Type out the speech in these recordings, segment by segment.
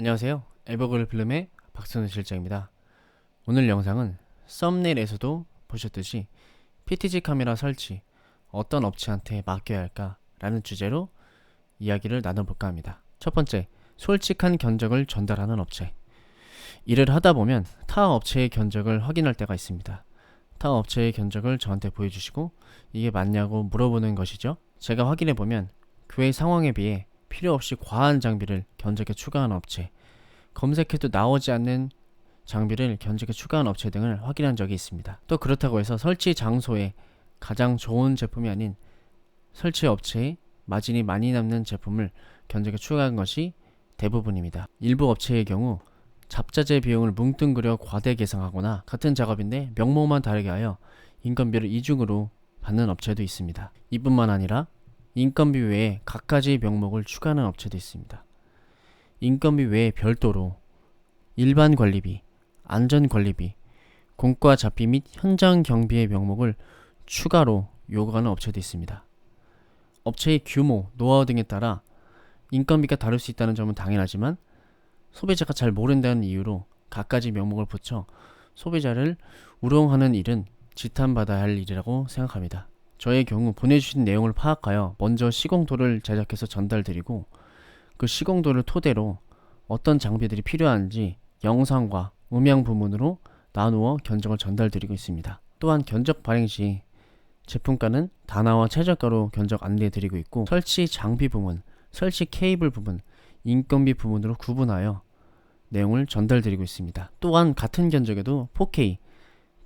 안녕하세요. 에버글 필름의 박선우 실장입니다. 오늘 영상은 썸네일에서도 보셨듯이 PTZ 카메라 설치 어떤 업체한테 맡겨야 할까 라는 주제로 이야기를 나눠볼까 합니다. 첫 번째, 솔직한 견적을 전달하는 업체. 일을 하다 보면 타 업체의 견적을 확인할 때가 있습니다. 타 업체의 견적을 저한테 보여주시고 이게 맞냐고 물어보는 것이죠. 제가 확인해보면 그의 상황에 비해 필요 없이 과한 장비를 견적에 추가한 업체, 검색해도 나오지 않는 장비를 견적에 추가한 업체 등을 확인한 적이 있습니다. 또 그렇다고 해서 설치 장소에 가장 좋은 제품이 아닌 설치 업체에 마진이 많이 남는 제품을 견적에 추가한 것이 대부분입니다. 일부 업체의 경우 잡자재 비용을 뭉뚱그려 과대 계상하거나 같은 작업인데 명목만 다르게 하여 인건비를 이중으로 받는 업체도 있습니다. 이뿐만 아니라 인건비 외에 갖가지 명목을 추가하는 업체도 있습니다. 인건비 외에 별도로 일반 관리비, 안전 관리비, 공과 잡비 및 현장 경비의 명목을 추가로 요구하는 업체도 있습니다. 업체의 규모, 노하우 등에 따라 인건비가 다를 수 있다는 점은 당연하지만 소비자가 잘 모른다는 이유로 갖가지 명목을 붙여 소비자를 우롱하는 일은 지탄받아야 할 일이라고 생각합니다. 저의 경우 보내주신 내용을 파악하여 먼저 시공도를 제작해서 전달드리고 그 시공도를 토대로 어떤 장비들이 필요한지 영상과 음향 부문으로 나누어 견적을 전달드리고 있습니다. 또한 견적 발행 시 제품가는 단화와 최저가로 견적 안내해드리고 있고 설치 장비 부문, 설치 케이블 부문, 인건비 부문으로 구분하여 내용을 전달드리고 있습니다. 또한 같은 견적에도 4K,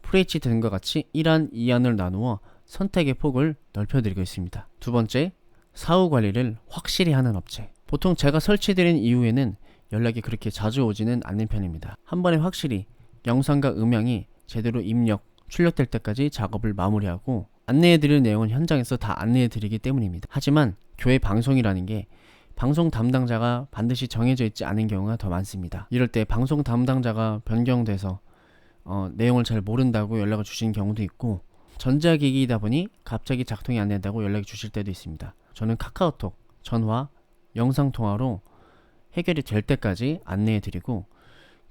FHD 등과 같이 1안, 2안을 나누어 선택의 폭을 넓혀드리고 있습니다. 두 번째, 사후 관리를 확실히 하는 업체. 보통 제가 설치드린 이후에는 연락이 그렇게 자주 오지는 않는 편입니다. 한 번에 확실히 영상과 음향이 제대로 입력, 출력될 때까지 작업을 마무리하고 안내해드릴 내용은 현장에서 다 안내해드리기 때문입니다. 하지만 교회 방송이라는 게 방송 담당자가 반드시 정해져 있지 않은 경우가 더 많습니다. 이럴 때 방송 담당자가 변경돼서 내용을 잘 모른다고 연락을 주신 경우도 있고 전자기기이다 보니 갑자기 작동이 안 된다고 연락이 주실 때도 있습니다. 저는 카카오톡, 전화, 영상통화로 해결이 될 때까지 안내해드리고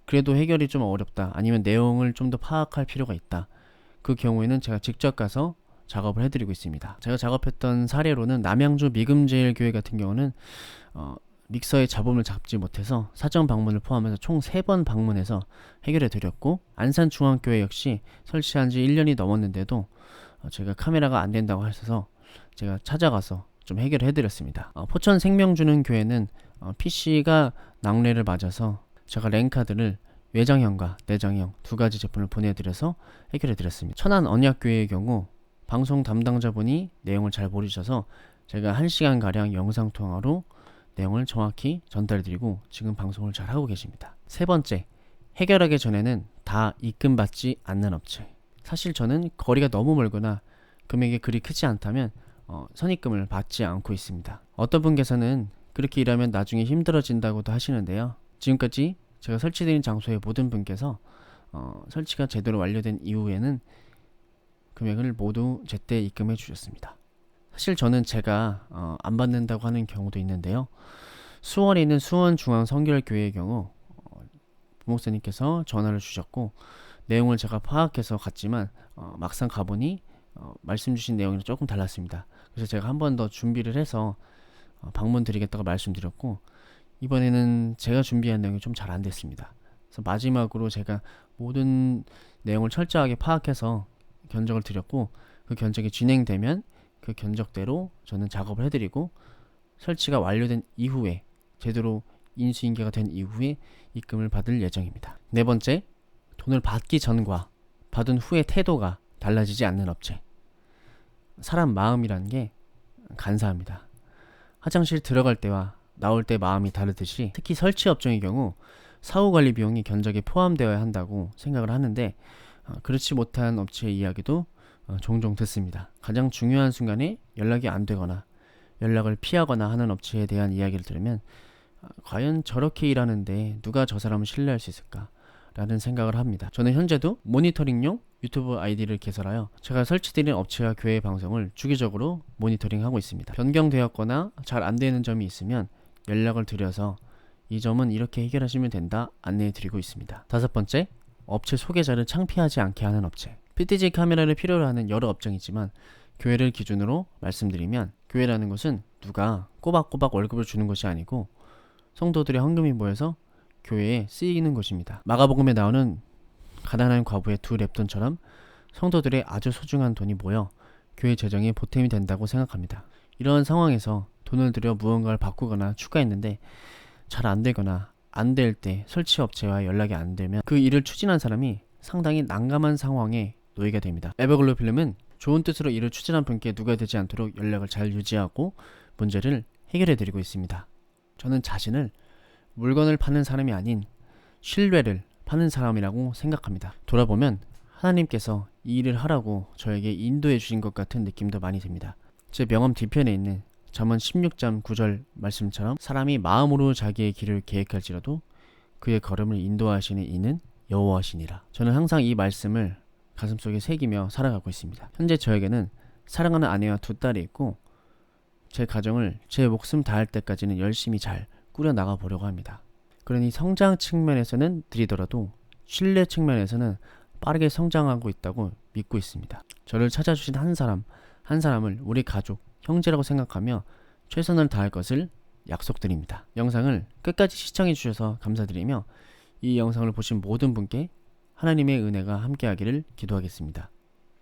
그래도 해결이 좀 어렵다 아니면 내용을 좀 더 파악할 필요가 있다 그 경우에는 제가 직접 가서 작업을 해드리고 있습니다. 제가 작업했던 사례로는 남양주 미금제일교회 같은 경우는 믹서의 잡음을 잡지 못해서 사전 방문을 포함해서 총 3번 방문해서 해결해 드렸고 안산중앙교회 역시 설치한 지 1년이 넘었는데도 제가 카메라가 안 된다고 하셔서 제가 찾아가서 좀 해결해 드렸습니다. 포천 생명주는 교회는 PC가 낙뢰를 맞아서 제가 랜카드를 외장형과 내장형 두 가지 제품을 보내드려서 해결해 드렸습니다. 천안 언약교회의 경우 방송 담당자분이 내용을 잘 모르셔서 제가 1시간가량 영상통화로 내용을 정확히 전달드리고 지금 방송을 잘 하고 계십니다. 세 번째, 해결하기 전에는 다 입금받지 않는 업체. 사실 저는 거리가 너무 멀거나 금액이 그리 크지 않다면 선입금을 받지 않고 있습니다. 어떤 분께서는 그렇게 일하면 나중에 힘들어진다고도 하시는데요. 지금까지 제가 설치드린 장소의 모든 분께서 설치가 제대로 완료된 이후에는 금액을 모두 제때 입금해 주셨습니다. 사실 저는 제가 안 받는다고 하는 경우도 있는데요. 수원에 있는 수원중앙성결교회의 경우 부목사님께서 전화를 주셨고 내용을 제가 파악해서 갔지만 막상 가보니 말씀 주신 내용이랑 조금 달랐습니다. 그래서 제가 한 번 더 준비를 해서 방문 드리겠다고 말씀드렸고 이번에는 제가 준비한 내용이 좀 잘 안 됐습니다. 그래서 마지막으로 제가 모든 내용을 철저하게 파악해서 견적을 드렸고 그 견적이 진행되면 그 견적대로 저는 작업을 해드리고 설치가 완료된 이후에 제대로 인수인계가 된 이후에 입금을 받을 예정입니다. 네 번째, 돈을 받기 전과 받은 후의 태도가 달라지지 않는 업체. 사람 마음이란 게 간사합니다. 화장실 들어갈 때와 나올 때 마음이 다르듯이 특히 설치 업종의 경우 사후 관리 비용이 견적에 포함되어야 한다고 생각을 하는데 그렇지 못한 업체의 이야기도 종종 듣습니다. 가장 중요한 순간에 연락이 안 되거나 연락을 피하거나 하는 업체에 대한 이야기를 들으면 과연 저렇게 일하는데 누가 저 사람을 신뢰할 수 있을까 라는 생각을 합니다. 저는 현재도 모니터링용 유튜브 아이디를 개설하여 제가 설치드린 업체와 교회 방송을 주기적으로 모니터링하고 있습니다. 변경되었거나 잘 안되는 점이 있으면 연락을 드려서 이 점은 이렇게 해결하시면 된다 안내해 드리고 있습니다. 다섯 번째, 업체 소개자를 창피하지 않게 하는 업체. PTZ 카메라를 필요로 하는 여러 업종이지만 교회를 기준으로 말씀드리면, 교회라는 것은 누가 꼬박꼬박 월급을 주는 것이 아니고 성도들의 헌금이 모여서 교회에 쓰이는 것입니다. 마가복음에 나오는 가난한 과부의 두 렙돈처럼 성도들의 아주 소중한 돈이 모여 교회 재정에 보탬이 된다고 생각합니다. 이런 상황에서 돈을 들여 무언가를 바꾸거나 추가했는데 잘 안되거나 안 될 때 설치업체와 연락이 안 되면 그 일을 추진한 사람이 상당히 난감한 상황에 놓이게 됩니다. 에버글로 필름은 좋은 뜻으로 일을 추진한 분께 누가 되지 않도록 연락을 잘 유지하고 문제를 해결해 드리고 있습니다. 저는 자신을 물건을 파는 사람이 아닌 신뢰를 파는 사람이라고 생각합니다. 돌아보면 하나님께서 이 일을 하라고 저에게 인도해 주신 것 같은 느낌도 많이 듭니다. 제 명함 뒤편에 있는 잠언 16장 9절 말씀처럼 사람이 마음으로 자기의 길을 계획할지라도 그의 걸음을 인도하시는 이는 여호와시니라. 저는 항상 이 말씀을 가슴속에 새기며 살아가고 있습니다. 현재 저에게는 사랑하는 아내와 두 딸이 있고 제 가정을 제 목숨 다할 때까지는 열심히 잘 꾸려나가 보려고 합니다. 그러니 성장 측면에서는 느리더라도 신뢰 측면에서는 빠르게 성장하고 있다고 믿고 있습니다. 저를 찾아주신 한 사람을 우리 가족, 형제라고 생각하며 최선을 다할 것을 약속드립니다. 영상을 끝까지 시청해 주셔서 감사드리며 이 영상을 보신 모든 분께 하나님의 은혜가 함께하기를 기도하겠습니다.